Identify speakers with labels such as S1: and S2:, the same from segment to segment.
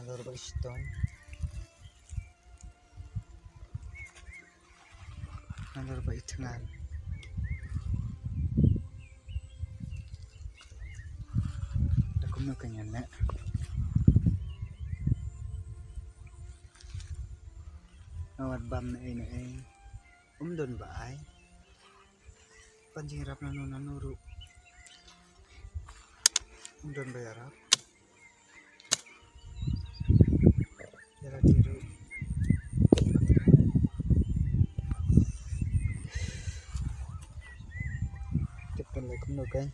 S1: Alor ba iston? Alor ba itangan? Dakum na kanya na. Awat bam na ay. Umdon ba ay? Panjirap na nunanuro. Umdon ba yarap? Yara diro. Tipan lagi kumno kan?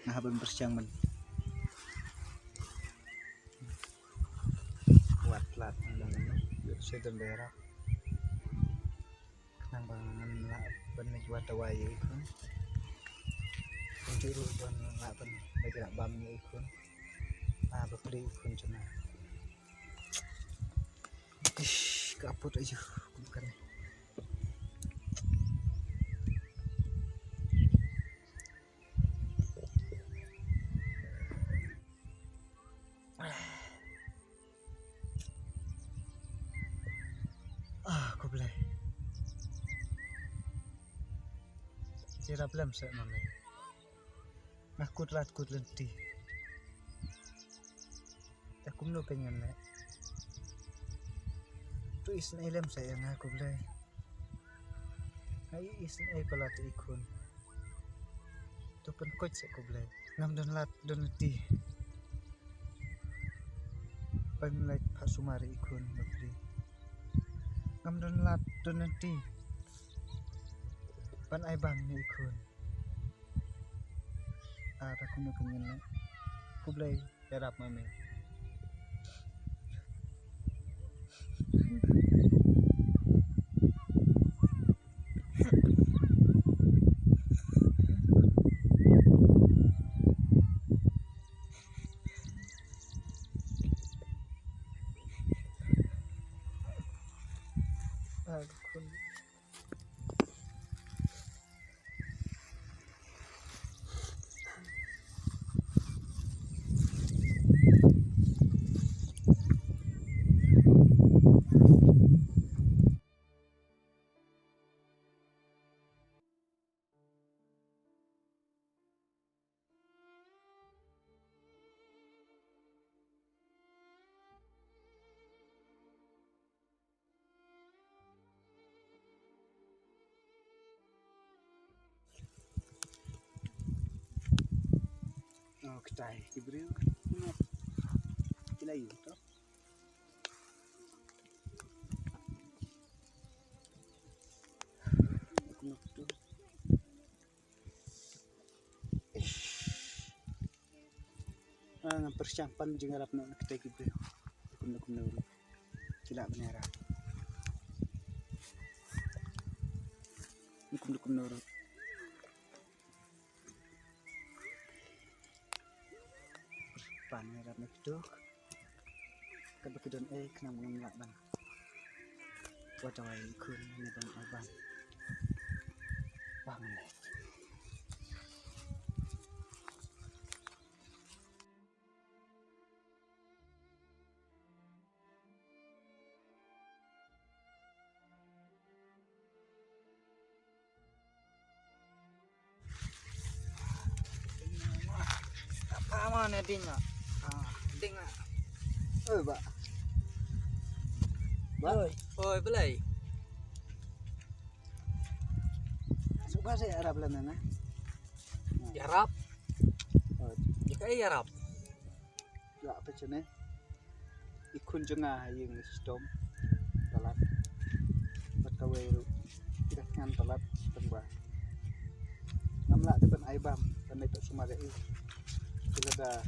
S1: Nahabang bersiang man. Kuat lat sedang berak. Nang bangan la benih watawai ikun. Juru ban la ban berak bam ni ikun. Bakli ikun cina. Ka Apot aja bukan. Aku boleh. Cira belum saya mana. Nakut lenti. Aku menu pengen nak. Tu isna ilem saya aku boleh. Hai isna pelat ikun. Tu pun coach aku boleh. Ngam don lat don lenti. Penlai Pak Sumari ikun bakli. Ngam don lat don lenti. Pan ai bam ni ikun. Aku nak pengen nak. Aku boleh harap mami. Aku kita diberi kita itu toh aku nak tu persiapan jengarap nak kita diberi aku nak tidak benar aku nak panera nakdok kabakidon kenang mengelak bang watawai ikun ni bang abang bangun apa mana dinga dengar. Pak. Oi, belai. Suka saya Arab lana. Arab. Oh, jika Arab. Ya apa cene? Ikun jengah yang sistem talat. Berkaweru. Kita ngan talat tembah. Namla depan aibam dan itu Sumarei. Bila dah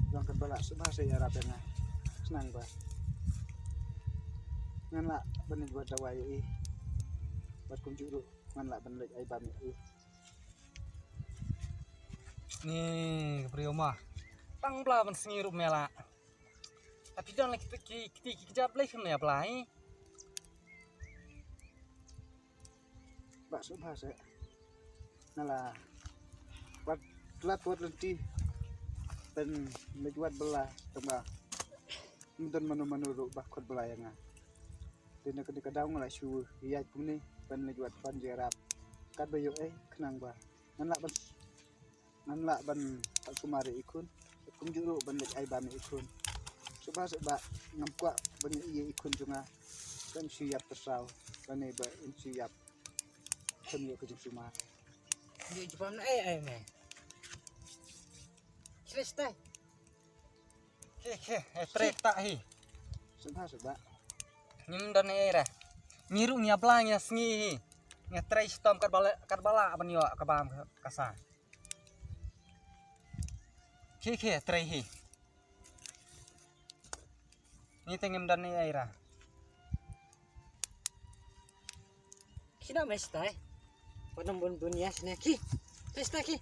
S1: Bang kebala bahasa Arab na senang ba ngan la benih buat dawai buat kunjuru ngan la benih ai bami ni priyo mah tang bla ban sengirup mela tapi dan lagi kita jap lagi kena apply bakso bahasa nala wat telat wat lenti dan mejuat belah tengah dan manu ro bakot belah yang dan ketika daung lah su iya pun ni dan mejuat panjerap kat bayo kenang ba nan la ban sumari ikun kum juru ban lek ai ban ikun sebab ngam kwa ban iya ikun junga kan siap tersau kan ba siap kami ke sumar
S2: di jepam na me selesai trek tak hi
S1: sebab
S2: nyim dan era miru nya blang ya sngi nya trek stom kat bala ban yo ka bam kasa trek hi ni tengem dan era kina mestai pada bun ya sini ki mestai ki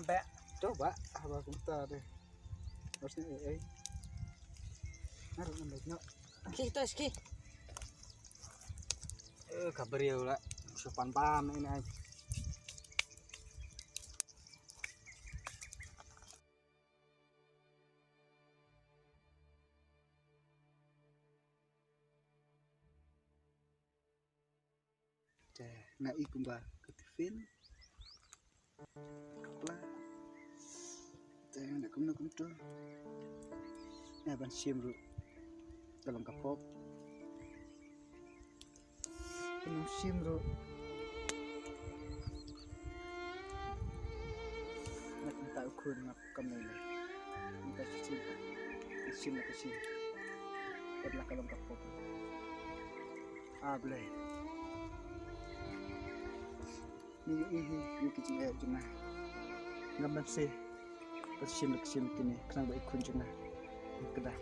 S2: be
S1: coba apa kita deh harusnya harus nambahnya
S2: ki tos ki
S1: kabar ya lah sopan pam ini aja na ikumba ketifin kepala nak kumna kumtu na ban simru dalam kapok penuh simru nak minta ukur nak kamera minta sim adalah dalam kapok boleh ni ini kecil cuma gambar sih kesim kini kenapa ikut cuma kedah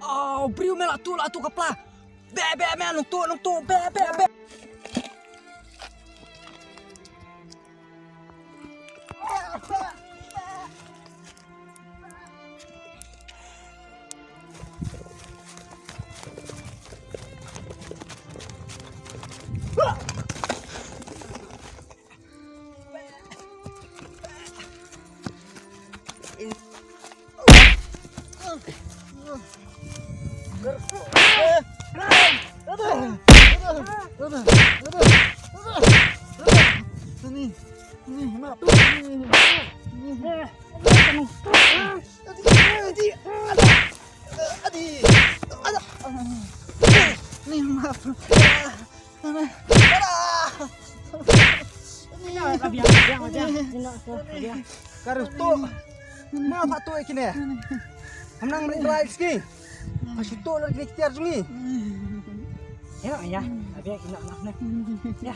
S2: oh brio melak tu kapla be mel nung tu be Karus tu, mau apa tu ikini? Hamnang merilai ski, masih tu lagi ikhtiar sungi. Ya, abi kena nak ya.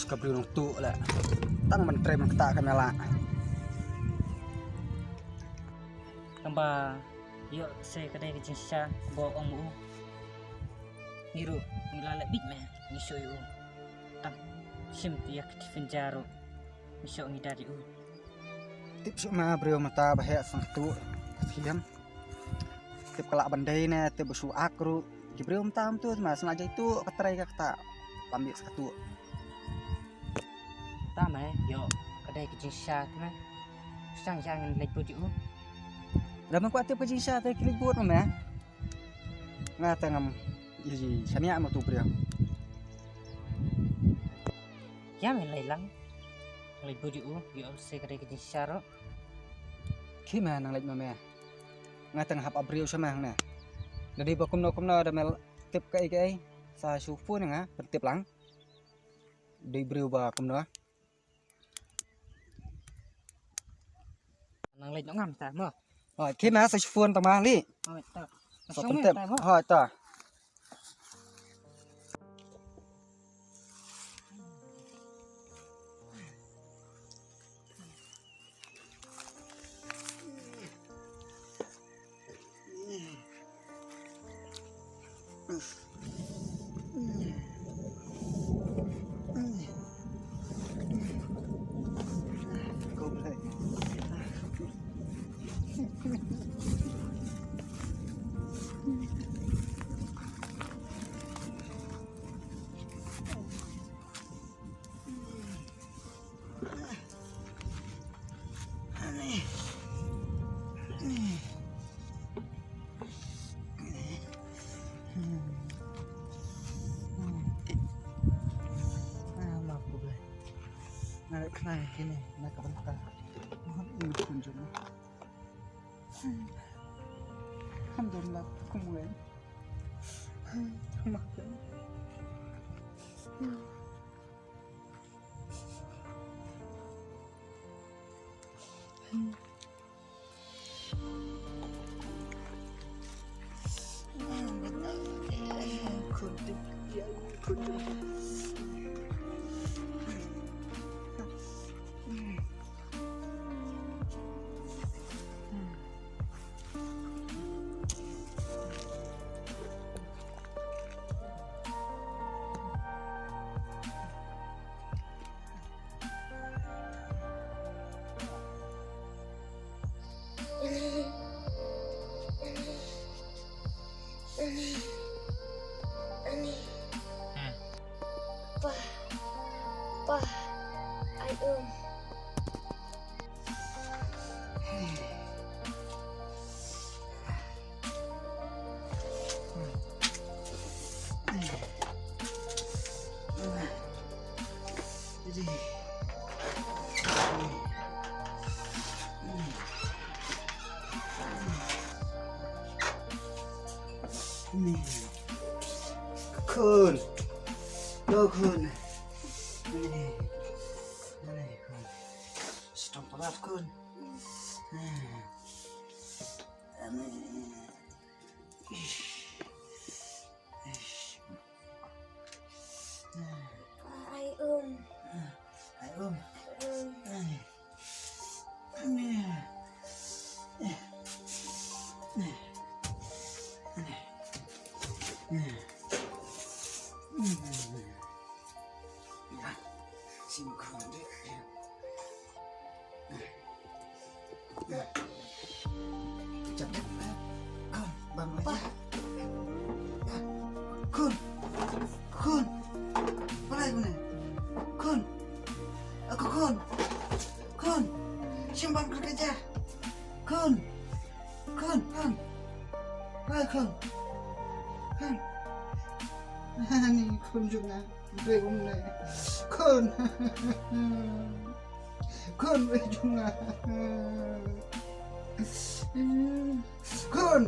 S2: Kabri nung tu lah, tang mentre mengetak kamera. Tambah, yuk saya kedai kecil sah bawa om u. Niru, nilai big man, nisyo u. Tang, sim tiak di penjara, nisyo ngidari u. Tips ma brio mata bahaya sang tu, kesian. Tip kelak bandai ne, tip besu akru. Brio mata tu, mas sengaja itu keterai kata, lambi sekatu. Tama yo kedai kecil sah tu sang jangan lagi budi
S1: dah mengkuat tiap kerja saya tak klik buat mana nggak tengam jadi sania mau tu pria
S2: ya men lang lagi budi yo se kare ke saro
S1: gimana nang lagi mana nggak tengah hap abrio sama nang jadi bakum no ada mel tip kai sa sufu nang bertip lang di brio bakum no
S2: nang lagi ngam ta mo
S1: khi mà sa sufu tama li
S2: ta
S1: sa tip ta Narik kenai kini nak kebentar ini kunjung alhamdulillah kemudian makan kunjung
S3: Pa, ay
S1: Kun, đâu kun, này, kun, stop pelat kun,
S3: ay
S1: Kun, balai kun, kun, aku kun, simpan kerja, kun, balai kun, ni kunjungan, belum nih, kun, berjungan, kun.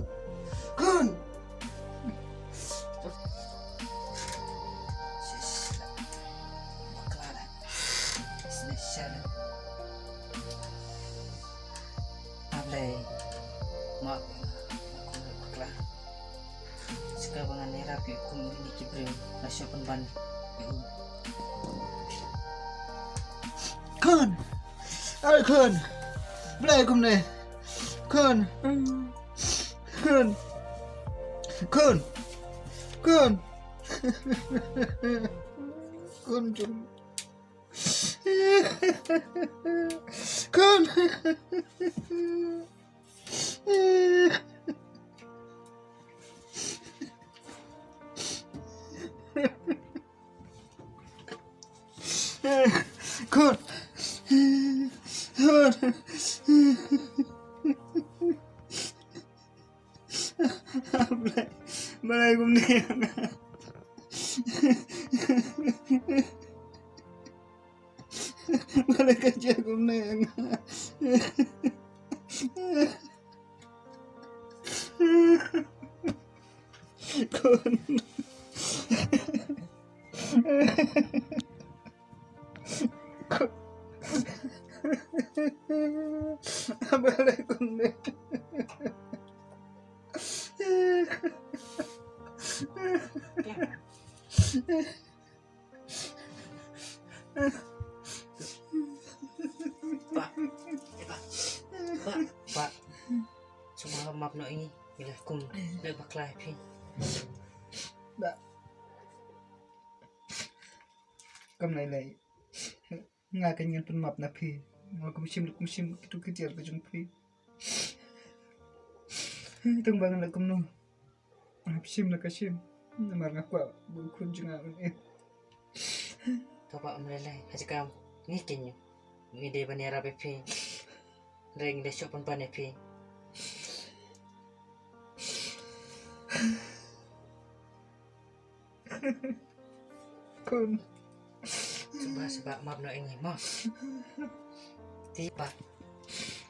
S2: Maaf, aku kelah. Sekarang dengan rapi, aku ini kibril, nasi penban.
S1: Kun, ai kun, belai kun nih, kun, kunjung. Kun. Kun. Balay kum na yang. Balay kerja kum na yang. Kun. Balay kum na.
S2: Pak. Semua maaf nak ini. Bila kum nak baklai pi.
S1: Ba. Kam lai. Nga kanyan pun map na pi. Mga kumsim kitu kitiar ka jung pi. Itong bangan na kum no. Hapsim na kasim. Namar nga kwa. Bukun jung amin eh.
S2: Bapak melalai. Haji kam. Ni kenyo. Ni dia banera pi. Ring dia shop pun panen pi.
S1: Kun.
S2: Sebab maaf nak ini maaf. Tiba.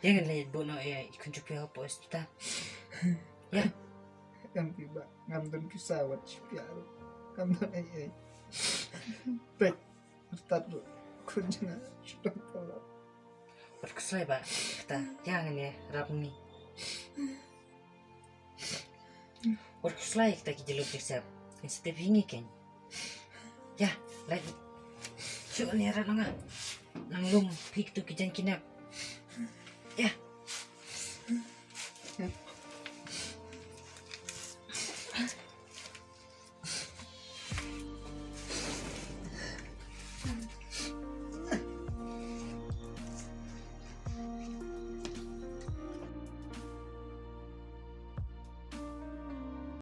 S2: Jangan lihat buat nak ikut cuci apa kita. Ya.
S1: Kam tiba. Ngam dun kisawat sipiaro. Kam dun ay. Pek. Start do. Kun jung sudah pala.
S2: Berkeselai pak. Kita jangan ya rap ni. Berkeselai kita kijeluk siap. Setiap ini kan. Ya, lagi. Syuk ni arah nang lum pik tu kijan kinap. Ya.